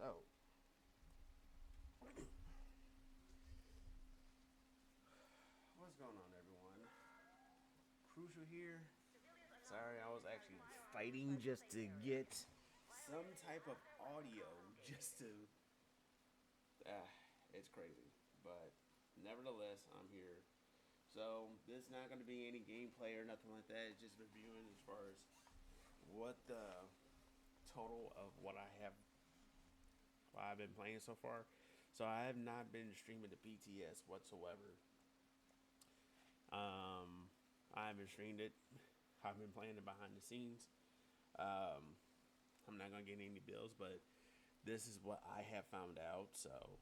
So, what's going on, everyone? Crucial here. Sorry, I was actually fighting just to get some type of audio, just to. Ah, it's crazy, but nevertheless, I'm here. So this is not going to be any gameplay or nothing like that. It's just reviewing as far as what the total of what I've been playing so far. So I have not been streaming the PTS whatsoever. I haven't streamed it. I've been playing it behind the scenes. Um, I'm not gonna get any bills, but this is what I have found out. So,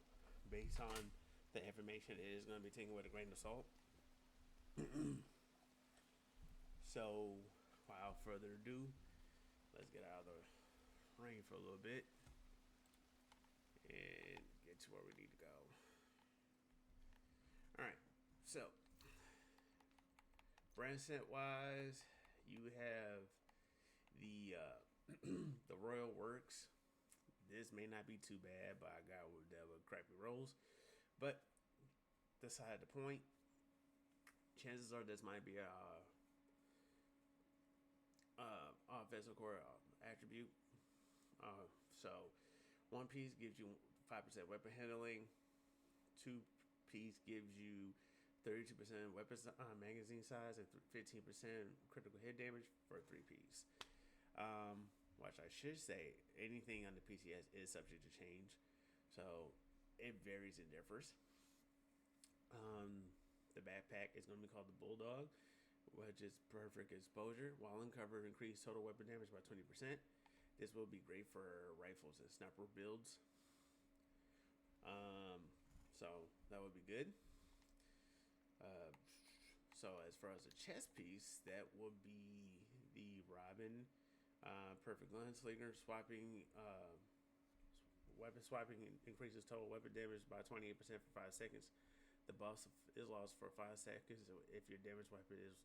based on the information, it is gonna be taken with a grain of salt. So, without further ado, let's get out of the rain for a little bit and get to where we need to go. All right. So, brand set wise, you have the the Royal Works. This may not be too bad, but I got with that with crappy rolls. But beside the point, chances are this might be a offensive core attribute. So one piece gives you 5% weapon handling. Two piece gives you 32% weapon magazine size and 15% critical hit damage for a 3 piece. Which I should say, anything on the PTS is subject to change, so it varies and differs. The backpack is going to be called the Bulldog, which is perfect exposure. While uncovered, increase total weapon damage by 20%. This will be great for rifles and sniper builds. So that would be good. So as far as the chest piece, that would be the Robin perfect gunslinger swapping. Weapon swapping increases total weapon damage by 28% for 5 seconds. The buff is lost for 5 seconds if your damage weapon is.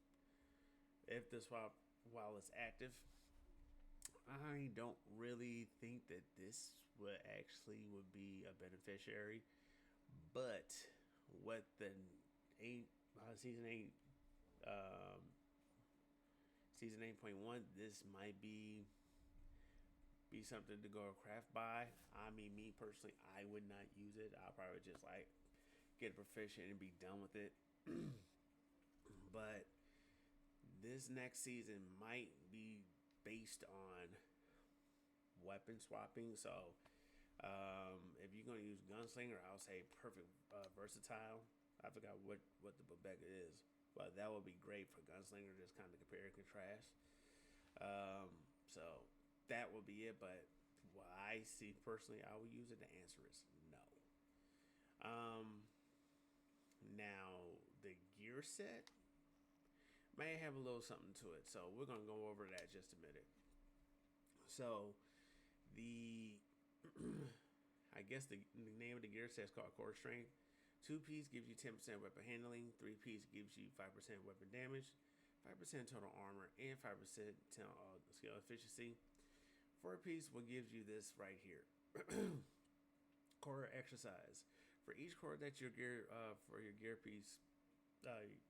If the swap while it's active. I don't really think that this would be a beneficiary, but what the eight season 8 um, season 8.1, this might be something to go craft by. I mean, me personally, I would not use it. I'll probably just like get a proficient and be done with it. But this next season might be based on weapon swapping. So if you're going to use gunslinger, I'll say perfect versatile. I forgot what the Bebeka is, but that would be great for gunslinger. Just kind of compare and contrast. So that would be it. But what I see personally, I would use it. The answer is no. Now the gear set may have a little something to it, so we're gonna go over that just a minute. So the I guess the name of the gear set is called Core Strength. 2 piece gives you 10% weapon handling. 3 piece gives you 5% weapon damage, 5% total armor, and 5% skill efficiency. 4 piece will give you this right here. Core exercise. For each core that your gear for your gear piece,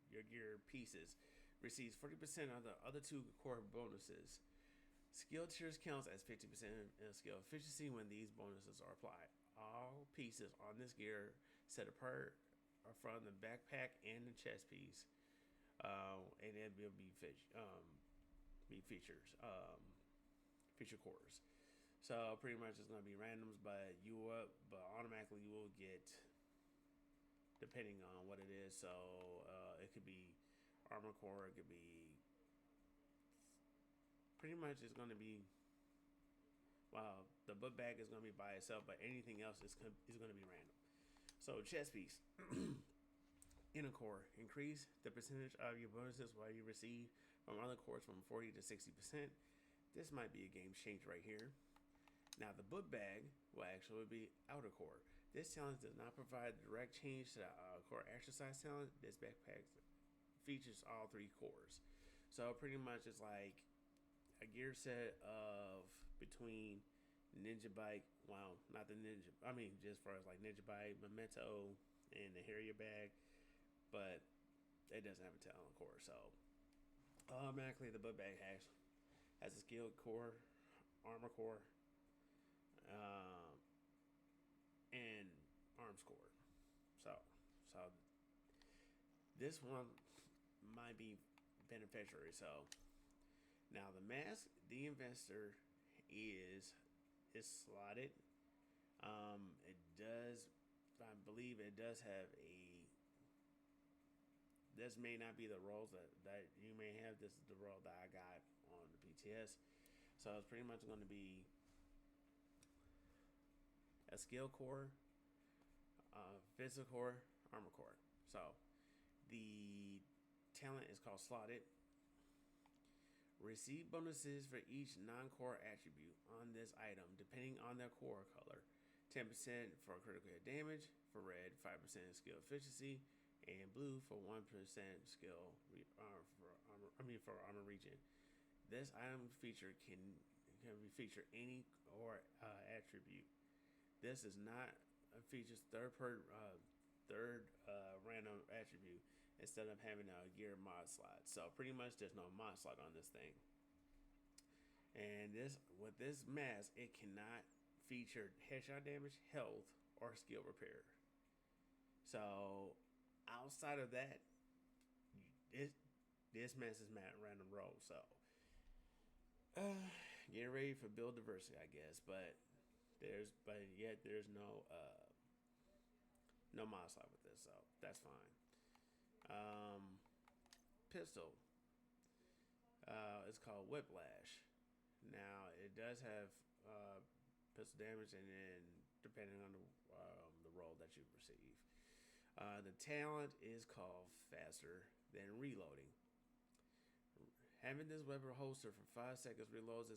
your gear pieces receives 40% of the other 2 core bonuses. Skill tiers counts as 50% in skill efficiency when these bonuses are applied. All pieces on this gear set apart are from the backpack and the chest piece, and it will be feature cores. So pretty much it's gonna be randoms, but automatically you will get depending on what it is. So it could be armor core, it could be pretty much it's going to be the book bag is going to be by itself, but anything else is going to be random. So chest piece, inner core, increase the percentage of your bonuses while you receive from other cores from 40 to 60%. This might be a game changer right here. Now the book bag will actually be outer core. This talent does not provide direct change to the core exercise talent. This backpack features all 3 cores. So pretty much it's like a gear set of between Ninja Bike. Well, not the Ninja. I mean, just for like Ninja Bike, Memento, and the Harrier bag, but it doesn't have a talent core. So automatically, the book bag has a skilled core, armor core, um, and arms core. So so this one might be beneficiary. So now the mask, the investor is slotted. It does, I believe, it does have a. This may not be the roles that you may have. This is the role that I got on the PTS. So it's pretty much going to be a skill core, physical core, armor core. So the talent is called slotted. Receive bonuses for each non-core attribute on this item, depending on their core color. 10% for critical hit damage, for red, 5% skill efficiency, and blue for 1% skill for armor regen. This item feature can be featured any or attribute. This is not a features third random attribute instead of having a gear mod slot. So pretty much there's no mod slot on this thing. And this with this mask, it cannot feature headshot damage, health, or skill repair. So outside of that, this mask is not random roll. So get ready for build diversity, I guess. But yet there's no mod slot with this, so that's fine. Pistol. It's called Whiplash. Now it does have pistol damage, and then depending on the roll that you receive, the talent is called Faster Than Reloading. Having this weapon holster for 5 seconds reloads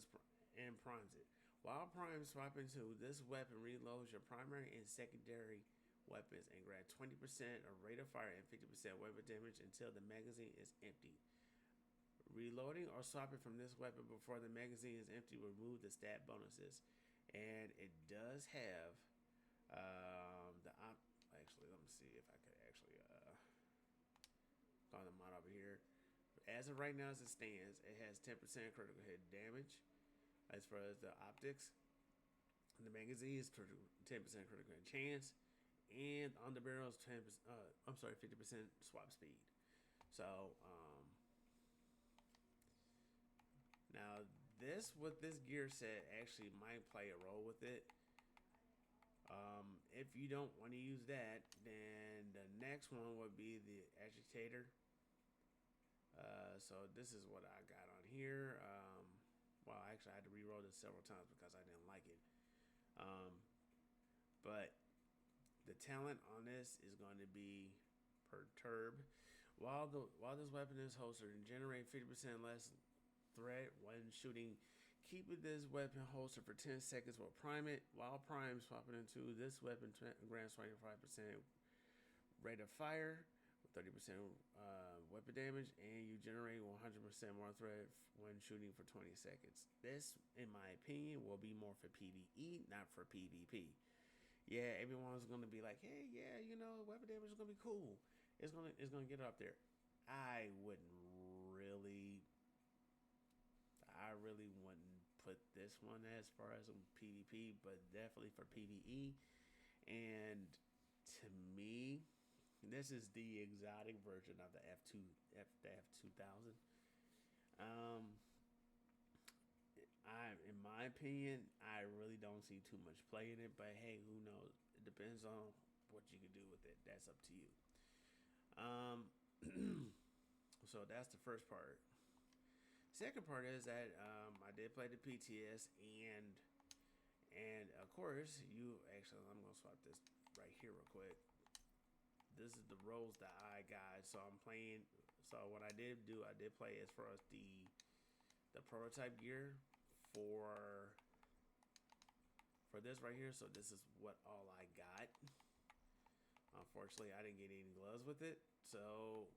and primes it. While prime swapping to this weapon reloads your primary and secondary weapons and grant 20% of rate of fire and 50% weapon damage until the magazine is empty. Reloading or swapping from this weapon before the magazine is empty will remove the stat bonuses. And it does have actually, let me see if I could actually find the mod over here. As of right now, as it stands, it has 10% critical hit damage. As far as the optics, the magazine is 10% critical hit chance, and on the barrels 50% swap speed. So now this gear set actually might play a role with it. If you don't want to use that, then the next one would be the agitator. So this is what I got on here. Well, actually, I had to re-roll this several times because I didn't like it. But the talent on this is going to be Perturb. While this weapon is holstered and generate 50% less threat when shooting, keep this weapon holstered for 10 seconds while prime it. While prime, swapping into this weapon grants 25% rate of fire, 30% weapon damage, and you generate 100% more threat when shooting for 20 seconds. This, in my opinion, will be more for PvE, not for PvP. Yeah, everyone's gonna be like, hey, yeah, weapon damage is gonna be cool. It's gonna get up there. I really wouldn't put this one as far as a PvP, but definitely for PvE. And to me, this is the exotic version of the F2000. In my opinion, I really don't see too much play in it, but hey, who knows? It depends on what you can do with it. That's up to you. So that's the first part. Second part is that I did play the PTS, and of course, I'm gonna swap this right here real quick. This is the roles that I got. So I'm playing. So what I did play as far as the prototype gear for this right here. So this is what all I got. Unfortunately, I didn't get any gloves with it. So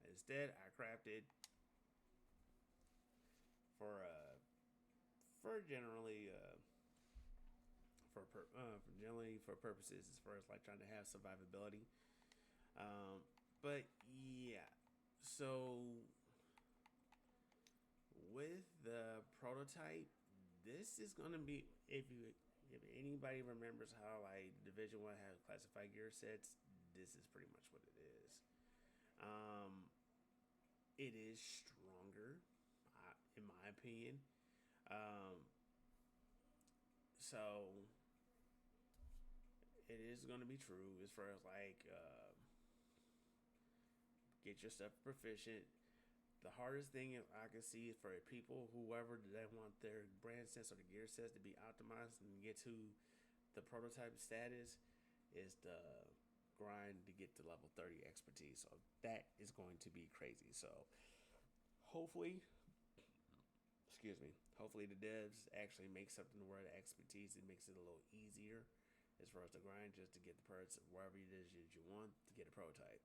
instead, I crafted for generally generally for purposes as far as like trying to have survivability. But yeah, so with the prototype, this is gonna be if anybody remembers how like Division One has classified gear sets, this is pretty much what it is. Um, it is stronger, in my opinion. Um, so it is going to be true as far as like get your stuff proficient. The hardest thing I can see is for people, whoever that want their brand sets or the gear sets to be optimized and get to the prototype status, is the grind to get to level 30 expertise. So that is going to be crazy. So hopefully, excuse me, hopefully the devs actually make something where the expertise, it makes it a little easier as far as the grind, just to get the parts wherever it is that you want to get a prototype.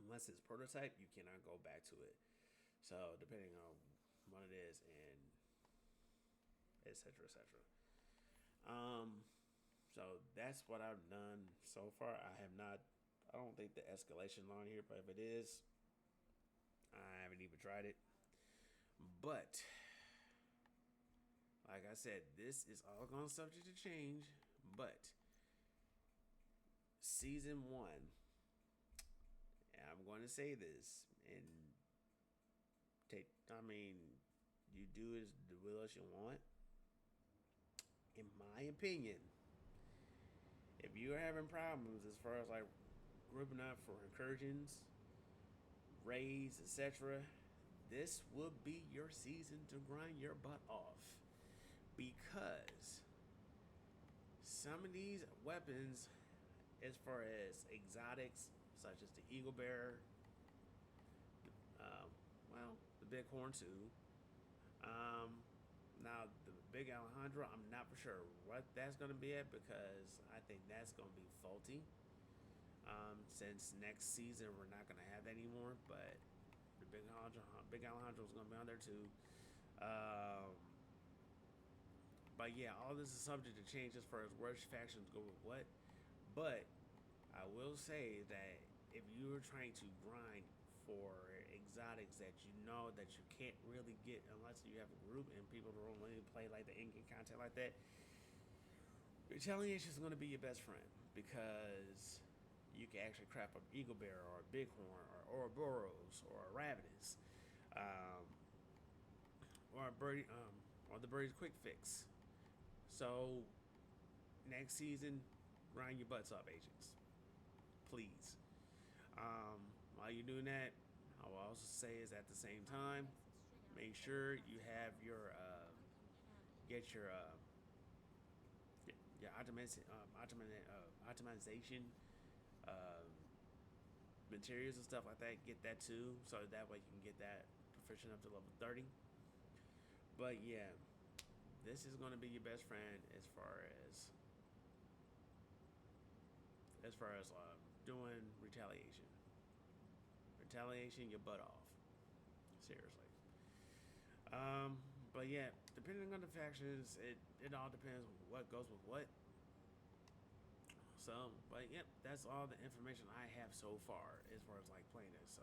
Unless it's prototype, you cannot go back to it. So depending on what it is, and etc. etc. So that's what I've done so far. I have not. I don't think the escalation on here, but if it is, I haven't even tried it. But like I said, this is all going subject to change. But season one, and I'm going to say this, and take. I mean, you do as the will as you want. In my opinion, if you're having problems as far as like grouping up for incursions, raids, etc., this will be your season to grind your butt off, because some of these weapons, as far as exotics such as the Eagle Bearer, well, the Bighorn too. Now the Big Alejandro, I'm not for sure what that's going to be at, because I think that's going to be faulty. Since next season we're not going to have that anymore, but the Big Alejandro is going to be on there too. But yeah, all this is subject to change as far as which factions go with what. But I will say that if you're trying to grind for exotics that you know that you can't really get unless you have a group and people don't really play like the in-game content like that, retaliation is going to be your best friend, because you can actually craft an Eagle Bearer or a Bighorn or Ouroboros or a Ravenous, or a Birdie, or the Birdie's Quick Fix. So next season, grind your butts up, agents, please. While you're doing that, I will also say is at the same time, make sure you have your get your optimization materials and stuff like that. Get that too, so that way you can get that proficient up to level 30. But yeah, this is going to be your best friend as far as doing retaliation. Retaliation your butt off. Seriously. But yeah, depending on the factions, it all depends what goes with what. So, but yep, that's all the information I have so far as far as like playing it. So,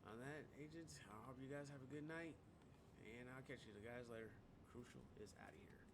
on that, agents, I hope you guys have a good night, and I'll catch you guys later. Crucial is out of here.